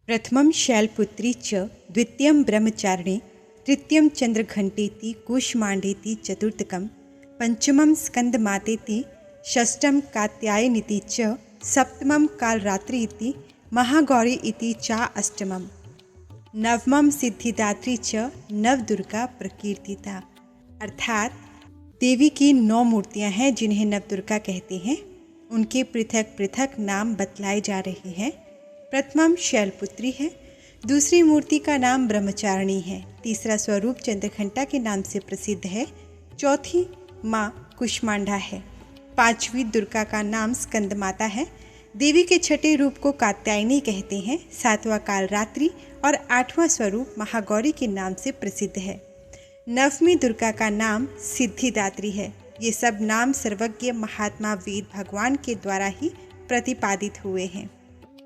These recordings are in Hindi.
प्रथमं शैलपुत्री च द्वितीयं ब्रह्मचारिणी तृतीयं चंद्रघंटेति कूष्मांडेति चतुर्थकं पंचमं स्कंदमातेति षष्ठं कात्यायनीति च सप्तमं कालरात्रि इति महागौरी इति चा अष्टमं नवमं सिद्धिदात्री च नवदुर्गा प्रकीर्तिता। अर्थात देवी की 9 मूर्तियां हैं जिन्हें नवदुर्गा कहते हैं। उनके पृथक पृथक नाम बतलाए जा रहे हैं। प्रथमम शैलपुत्री है, दूसरी मूर्ति का नाम ब्रह्मचारिणी है, तीसरा स्वरूप चंद्रघंटा के नाम से प्रसिद्ध है, चौथी माँ कुष्मांडा है, पांचवी दुर्गा का नाम स्कंद माता है, देवी के छठे रूप को कात्यायनी कहते हैं, सातवां कालरात्रि और आठवां स्वरूप महागौरी के नाम से प्रसिद्ध है। नवमी दुर्गा का नाम सिद्धिदात्री है। ये सब नाम सर्वज्ञ महात्मा वेद भगवान के द्वारा ही प्रतिपादित हुए हैं।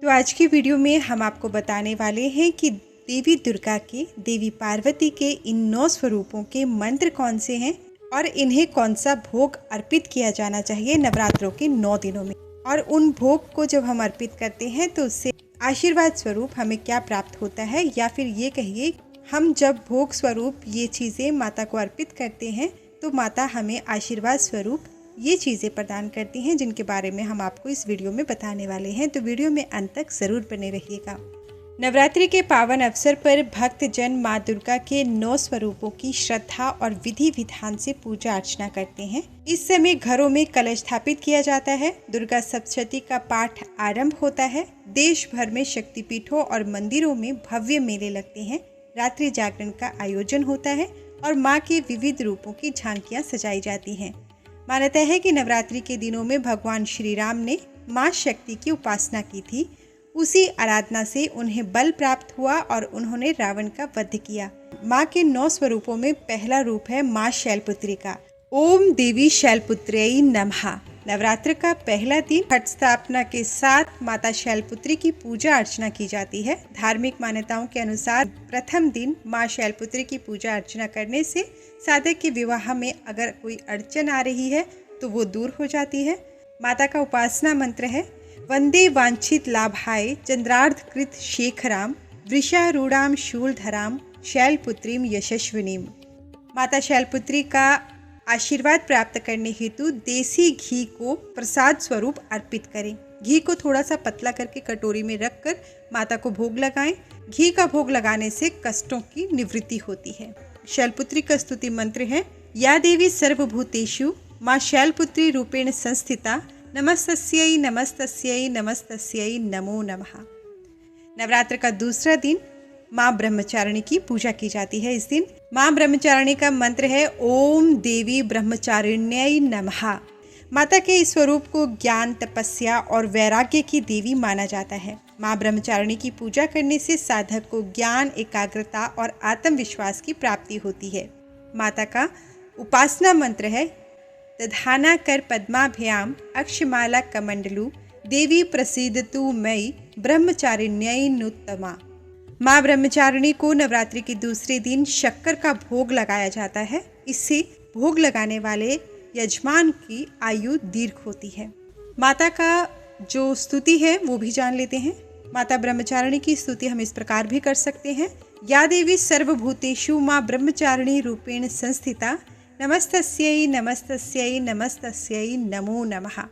तो आज की वीडियो में हम आपको बताने वाले हैं कि देवी दुर्गा के, देवी पार्वती के इन 9 स्वरूपों के मंत्र कौन से हैं और इन्हें कौन सा भोग अर्पित किया जाना चाहिए नवरात्रों के 9 दिनों में। और उन भोग को जब हम अर्पित करते हैं तो उससे आशीर्वाद स्वरूप हमें क्या प्राप्त होता है, या फिर ये कहिए हम जब भोग स्वरूप ये चीज़ें माता को अर्पित करते हैं तो माता हमें आशीर्वाद स्वरूप ये चीज़ें प्रदान करती हैं, जिनके बारे में हम आपको इस वीडियो में बताने वाले हैं। तो वीडियो में अंत तक ज़रूर बने रहिएगा। नवरात्रि के पावन अवसर पर भक्तजन माँ दुर्गा के 9 स्वरूपों की श्रद्धा और विधि विधान से पूजा अर्चना करते हैं। इस समय घरों में कलश स्थापित किया जाता है, दुर्गा सप्तशती का पाठ आरंभ होता है, देश भर में शक्तिपीठों और मंदिरों में भव्य मेले लगते हैं, रात्रि जागरण का आयोजन होता है और माँ के विविध रूपों की झांकियाँ सजाई जाती हैं। मान्यता है कि नवरात्रि के दिनों में भगवान श्री राम ने माँ शक्ति की उपासना की थी। उसी आराधना से उन्हें बल प्राप्त हुआ और उन्होंने रावण का वध किया। माँ के 9 स्वरूपों में पहला रूप है माँ शैलपुत्री का। ओम देवी शैलपुत्र्यै नमः। नवरात्र का पहला दिन घट स्थापना के साथ माता शैलपुत्री की पूजा अर्चना की जाती है। धार्मिक मान्यताओं के अनुसार प्रथम दिन माँ शैलपुत्री की पूजा अर्चना करने से साधक के विवाह में अगर कोई अड़चन आ रही है तो वो दूर हो जाती है। माता का उपासना मंत्र है वंदे वांछित लाभाय चंद्रार्ध कृत शेखराम वृषारूढ़ाम शूलधराम शैलपुत्रीम यशस्विनीम। माता शैलपुत्री का आशीर्वाद प्राप्त करने हेतु देसी घी को प्रसाद स्वरूप अर्पित करें। घी को थोड़ा सा पतला करके कटोरी में रखकर माता को भोग लगाएं। घी का भोग लगाने से कष्टों की निवृत्ति होती है। शैलपुत्री का स्तुति मंत्र है या देवी सर्वभूतेषु माँ शैलपुत्री रूपेण संस्थिता नमस्तस्यै नमस्तस्यै नमस्तस्यै नमो नमः। नवरात्र का दूसरा दिन माँ ब्रह्मचारिणी की पूजा की जाती है। इस दिन माँ ब्रह्मचारिणी का मंत्र है ओम देवी ब्रह्मचारिण्यै नमः। माता के इस स्वरूप को ज्ञान, तपस्या और वैराग्य की देवी माना जाता है। माँ ब्रह्मचारिणी की पूजा करने से साधक को ज्ञान, एकाग्रता और आत्मविश्वास की प्राप्ति होती है। माता का उपासना मंत्र है दधाना कर पद्माभ्याम अक्षमाला कमंडलू देवी प्रसीदतु मयि ब्रह्मचारिण्यै नुत्तमा। माँ ब्रह्मचारिणी को नवरात्रि के दूसरे दिन शक्कर का भोग लगाया जाता है। इससे भोग लगाने वाले यजमान की आयु दीर्घ होती है। माता का जो स्तुति है वो भी जान लेते हैं। माता ब्रह्मचारिणी की स्तुति हम इस प्रकार भी कर सकते हैं या देवी सर्वभूतेषु माँ ब्रह्मचारिणी रूपेण संस्थिता नमस्तस्यै नमस्तस्यै नमस्तस्यै नमो नमः।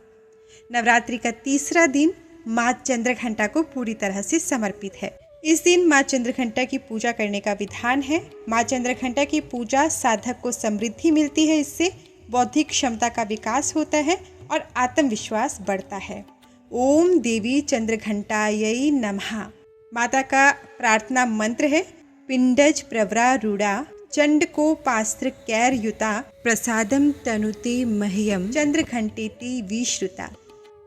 नवरात्रि का तीसरा दिन माँ चंद्रघंटा को पूरी तरह से समर्पित है। इस दिन माँ चंद्रघंटा की पूजा करने का विधान है। माँ चंद्रघंटा की पूजा साधक को समृद्धि मिलती है, इससे बौद्धिक क्षमता का विकास होता है और आत्मविश्वास बढ़ता है। ओम देवी चंद्रघंटायै नमः। माता का प्रार्थना मंत्र है पिंडज प्रवरारूढ़ा चंडकोपास्त्र कैर्युता प्रसादम तनुते मह्यम चंद्रघंटेति विश्रुता।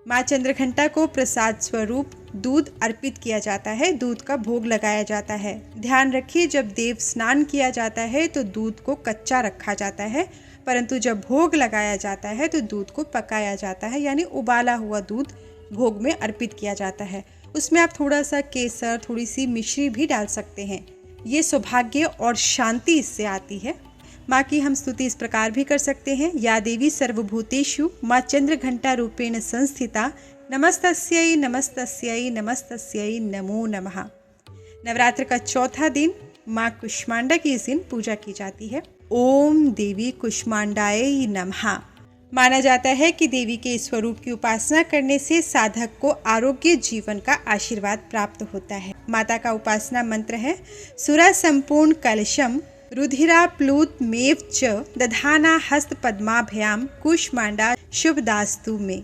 माँ चंद्रघंटा को प्रसाद स्वरूप दूध अर्पित किया जाता है, दूध का भोग लगाया जाता है। ध्यान रखिए, जब देव स्नान किया जाता है तो दूध को कच्चा रखा जाता है, परंतु जब भोग लगाया जाता है तो दूध को पकाया जाता है, यानी उबाला हुआ दूध भोग में अर्पित किया जाता है। उसमें आप थोड़ा सा केसर, थोड़ी सी मिश्री भी डाल सकते हैं। ये सौभाग्य और शांति इससे आती है। माँ की हम स्तुति इस प्रकार भी कर सकते हैं या देवी सर्वभूतेषु माँ चंद्रघंटा रूपेण संस्थिता नमस्तस्यै नमस्तस्यै नमस्तस्यै नमो नमः। नवरात्र का चौथा दिन माँ कुष्मांडा की इस दिन पूजा की जाती है। ओम देवी कुष्मांडाय नमः। माना जाता है कि देवी के इस स्वरूप की उपासना करने से साधक को आरोग्य जीवन का आशीर्वाद प्राप्त होता है। माता का उपासना मंत्र है सुरा संपूर्ण कलशम रुधिरा प्लूत मेव च दधाना हस्त पद्माभ्याम कुष्मांडा शुभदास्तु में।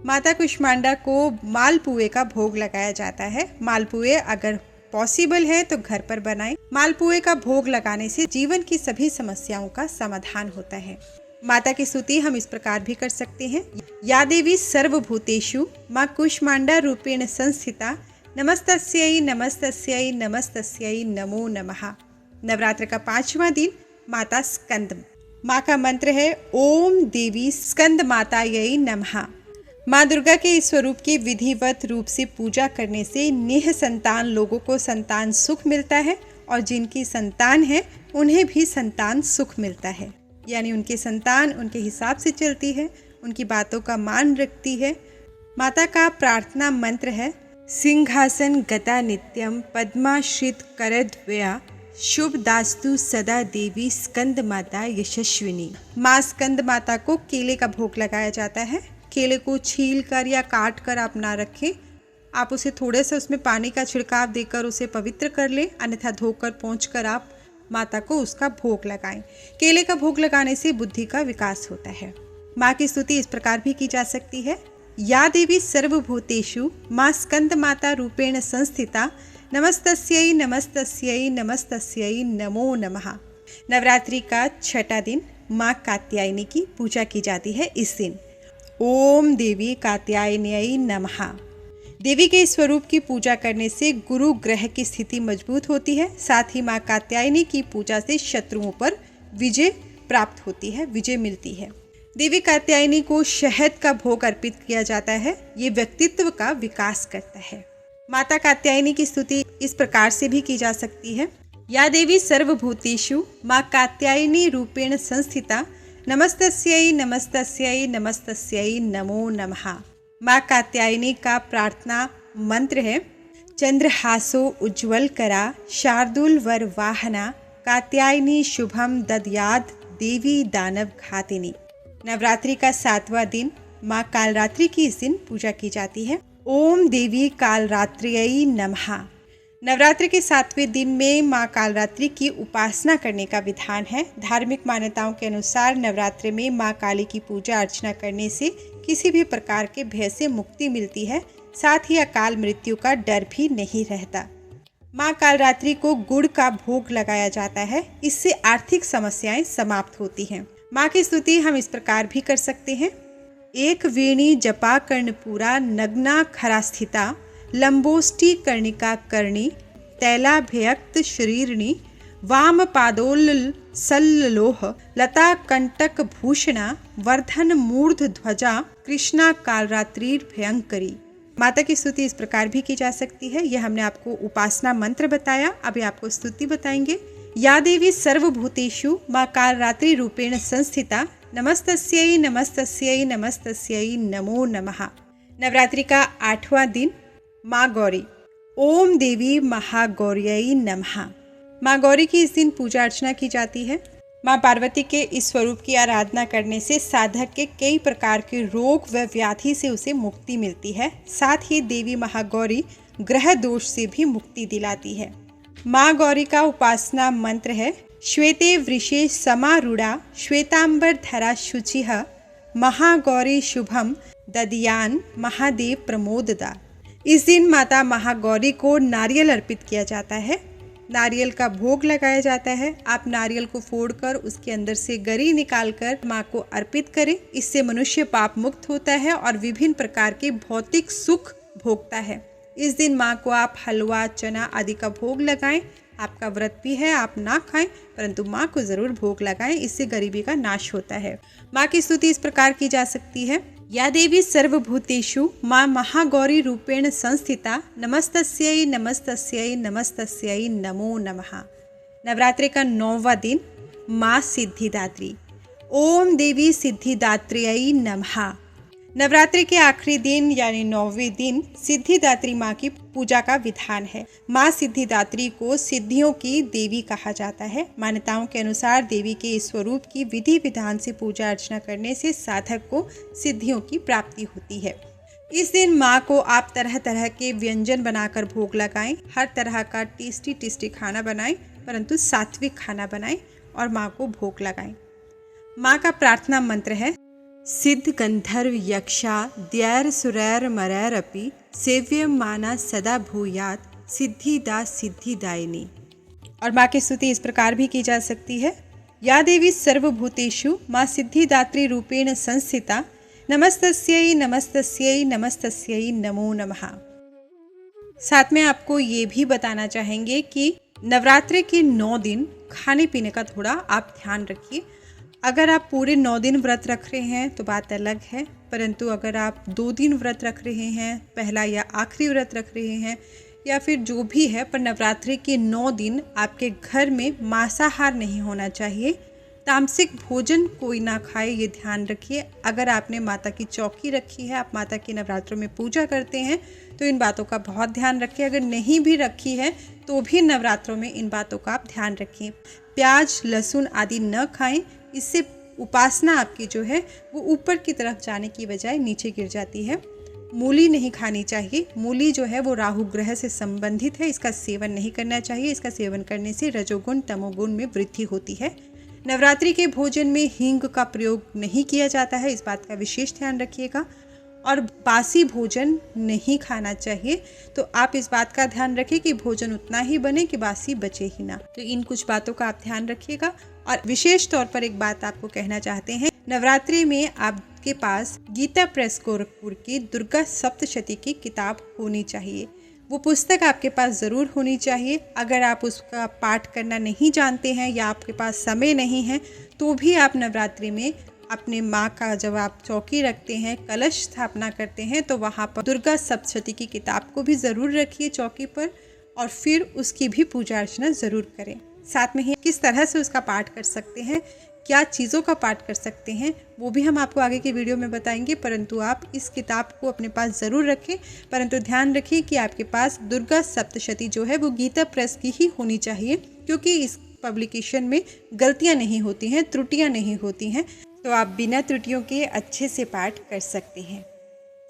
माता कुष्मांडा को मालपुए का भोग लगाया जाता है। मालपुए अगर पॉसिबल है तो घर पर बनाएं। मालपुए का भोग लगाने से जीवन की सभी समस्याओं का समाधान होता है। माता की स्तुति हम इस प्रकार भी कर सकते हैं। या देवी सर्वभूतेषु माँ कुष्मांडा रूपेण संस्थिता नमस्तस्यै नमस्तस्यै नमस्तस्यै नमो नमः। नवरात्र का 5वां दिन माता स्कंद। माँ का मंत्र है ओम देवी स्कंद मातायै नमः। माँ दुर्गा के इस स्वरूप की विधिवत रूप से पूजा करने से निह संतान लोगों को संतान सुख मिलता है और जिनकी संतान है उन्हें भी संतान सुख मिलता है। यानी उनकी संतान उनके हिसाब से चलती है, उनकी बातों का मान रखती है। माता का प्रार्थना मंत्र है सिंहासन गता नित्यम पद्माश्रित करद्वया शुभ दास्तु सदा देवी स्कंद माता यशस्विनी। माँ स्कंद माता को केले का भोग लगाया जाता है। केले को छील कर या काट कर आप ना रखें, आप उसे थोड़े से उसमें पानी का छिड़काव देकर उसे पवित्र कर लें, अन्यथा धोकर पोंछकर आप माता को उसका भोग लगाएं। केले का भोग लगाने से बुद्धि का विकास होता है। माँ की स्तुति इस प्रकार भी की जा सकती है या देवी सर्वभूतेषु माँ स्कंद माता रूपेण संस्थिता नमस्तस्यै नमस्तस्यै नमस्तस्यै नमो नमः। नवरात्रि का 6वां दिन माँ कात्यायनी की पूजा की जाती है। इस दिन ओम देवी कात्यायन्यै नमः। देवी के इस स्वरूप की पूजा करने से गुरु ग्रह की स्थिति मजबूत होती है। साथ ही माँ कात्यायनी की पूजा से शत्रुओं पर विजय प्राप्त होती है, विजय मिलती है। देवी कात्यायनी को शहद का भोग अर्पित किया जाता है। ये व्यक्तित्व का विकास करता है। माता कात्यायनी की स्तुति इस प्रकार से भी की जा सकती है या देवी सर्वभूतेषु माँ कात्यायनी रूपेण संस्थिता नमस्तस्यै नमस्तस्यै नमस्तस्यै नमो नमः। माँ कात्यायनी का प्रार्थना मंत्र है चंद्रहासो उज्ज्वल करा शार्दुल वर वाहना कात्यायनी शुभम दद्याद देवी दानव घातिनी। नवरात्रि का 7वां दिन माँ कालरात्रि की इस दिन पूजा की जाती है। ओम देवी कालरात्र्यै नमः। नवरात्रि के 7वें दिन में माँ कालरात्रि की उपासना करने का विधान है। धार्मिक मान्यताओं के अनुसार नवरात्रि में माँ काली की पूजा अर्चना करने से किसी भी प्रकार के भय से मुक्ति मिलती है। साथ ही अकाल मृत्यु का डर भी नहीं रहता। माँ कालरात्रि को गुड़ का भोग लगाया जाता है। इससे आर्थिक समस्याएं समाप्त होती हैं। माँ की स्तुति हम इस प्रकार भी कर सकते हैं एक वीणी जपा कर्णपुरा नग्ना खरा स्थिता लंबोष्टी कर्णिका कर्णी तैलाभ्यक्त शरीरणी वाम पादोल सल्लोह लता कंटक भूषणा वर्धन मूर्ध ध्वजा कृष्णा कालरात्रि भयंकरी। माता की स्तुति इस प्रकार भी की जा सकती है। यह हमने आपको उपासना मंत्र बताया, अभी आपको स्तुति बताएंगे। या देवी सर्वभूतेषु माँ कालरात्रि रूपेण संस्थिता नमस्तस्यै नमस्तस्यै नमस्तस्यै नमो नमः। नवरात्रि का 8वां दिन माँ गौरी। ओम देवी महागौर्यै नमः। माँ गौरी की इस दिन पूजा अर्चना की जाती है। माँ पार्वती के इस स्वरूप की आराधना करने से साधक के कई प्रकार के रोग व व्याधि से उसे मुक्ति मिलती है। साथ ही देवी महागौरी ग्रह दोष से भी मुक्ति दिलाती है। माँ गौरी का उपासना मंत्र है श्वेते वृषे समारूढ़ा श्वेतांबर धरा शुचिः महागौरी शुभम ददियान महादेव प्रमोददा। इस दिन माता महागौरी को नारियल अर्पित किया जाता है। नारियल का भोग लगाया जाता है। आप नारियल को फोड़कर उसके अंदर से गरी निकालकर माँ को अर्पित करें। इससे मनुष्य पाप मुक्त होता है और विभिन्न प्रकार के भौतिक सुख भोगता है। इस दिन माँ को आप हलवा चना आदि का भोग लगाएं। आपका व्रत भी है, आप ना खाएं, परंतु माँ को जरूर भोग लगाएं। इससे गरीबी का नाश होता है। माँ की स्तुति इस प्रकार की जा सकती है या देवी सर्वभूतेषु माँ महागौरी रूपेण संस्थिता नमस्तस्यै नमस्तस्यै नमस्तस्यै नमो नमः। नवरात्रि का 9वां दिन माँ सिद्धिदात्री। ओम देवी सिद्धिदात्र्यै नमः। नवरात्रि के आखिरी दिन यानी 9वें दिन सिद्धिदात्री माँ की पूजा का विधान है। माँ सिद्धिदात्री को सिद्धियों की देवी कहा जाता है। मान्यताओं के अनुसार देवी के इस स्वरूप की विधि विधान से पूजा अर्चना करने से साधक को सिद्धियों की प्राप्ति होती है। इस दिन माँ को आप तरह तरह के व्यंजन बनाकर भोग लगाएं। हर तरह का टेस्टी खाना बनाएं, परंतु सात्विक खाना बनाएं और माँ को भोग लगाएं। माँ का प्रार्थना मंत्र है सिद्ध गंधर्व यक्षा द्यैर सुरैर मरैरपि सेव्यम माना सदा भूयात सिद्धिदा सिद्धिदायिनी। और माँ की स्तुति इस प्रकार भी की जा सकती है। या देवी सर्वभूतेषु माँ सिद्धिदात्री रूपेण संस्थिता नमस्तस्यै नमस्तस्यै नमस्तस्यै नमो नमः। साथ में आपको ये भी बताना चाहेंगे कि नवरात्रि के 9 दिन खाने पीने का थोड़ा आप ध्यान रखिए। अगर आप पूरे 9 दिन व्रत रख रहे हैं तो बात अलग है, परंतु अगर आप 2 दिन व्रत रख रहे हैं, पहला या आखिरी व्रत रख रहे हैं या फिर जो भी है, पर नवरात्रि के 9 दिन आपके घर में मांसाहार नहीं होना चाहिए। तामसिक भोजन कोई ना खाए, ये ध्यान रखिए। अगर आपने माता की चौकी रखी है, आप माता की नवरात्रों में पूजा करते हैं, तो इन बातों का बहुत ध्यान रखिए। अगर नहीं भी रखी है तो भी नवरात्रों में इन बातों का आप ध्यान रखिए। प्याज लहसुन आदि न खाएं, इससे उपासना आपकी जो है वो ऊपर की तरफ जाने की बजाय नीचे गिर जाती है। मूली नहीं खानी चाहिए। मूली जो है वो राहु ग्रह से संबंधित है, इसका सेवन नहीं करना चाहिए। इसका सेवन करने से रजोगुण तमोगुण में वृद्धि होती है। नवरात्रि के भोजन में हींग का प्रयोग नहीं किया जाता है, इस बात का विशेष ध्यान रखिएगा। और बासी भोजन नहीं खाना चाहिए, तो आप इस बात का ध्यान रखिए कि भोजन उतना ही बने कि बासी बचे ही ना। तो इन कुछ बातों का आप ध्यान रखिएगा। और विशेष तौर पर एक बात आपको कहना चाहते हैं, नवरात्रि में आपके पास गीता प्रेस गोरखपुर की दुर्गा सप्तशती की किताब होनी चाहिए। वो पुस्तक आपके पास ज़रूर होनी चाहिए। अगर आप उसका पाठ करना नहीं जानते हैं या आपके पास समय नहीं है, तो भी आप नवरात्रि में अपने माँ का जब आप चौकी रखते हैं, कलश स्थापना करते हैं, तो वहाँ पर दुर्गा सप्तशती की किताब को भी ज़रूर रखिए चौकी पर और फिर उसकी भी पूजा अर्चना ज़रूर करें। साथ में ही किस तरह से उसका पाठ कर सकते हैं, क्या चीज़ों का पाठ कर सकते हैं, वो भी हम आपको आगे की वीडियो में बताएंगे। परंतु आप इस किताब को अपने पास ज़रूर रखें, परंतु ध्यान रखिए कि आपके पास दुर्गा सप्तशती जो है वो गीता प्रेस की ही होनी चाहिए, क्योंकि इस पब्लिकेशन में गलतियाँ नहीं होती हैं, त्रुटियाँ नहीं होती हैं, तो आप बिना त्रुटियों के अच्छे से पाठ कर सकते हैं।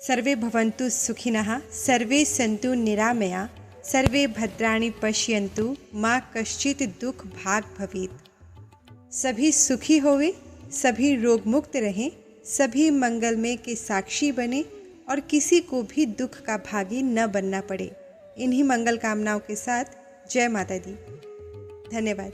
सर्वे भवन्तु सुखिनः, सर्वे सन्तु निरामया, सर्वे भद्राणि पश्यन्तु, माँ कश्चित् दुख भाग भवेत्। सभी सुखी होवे, सभी रोग मुक्त रहें, सभी मंगलमय के साक्षी बने और किसी को भी दुख का भागी न बनना पड़े। इन्हीं मंगल कामनाओं के साथ जय माता दी। धन्यवाद।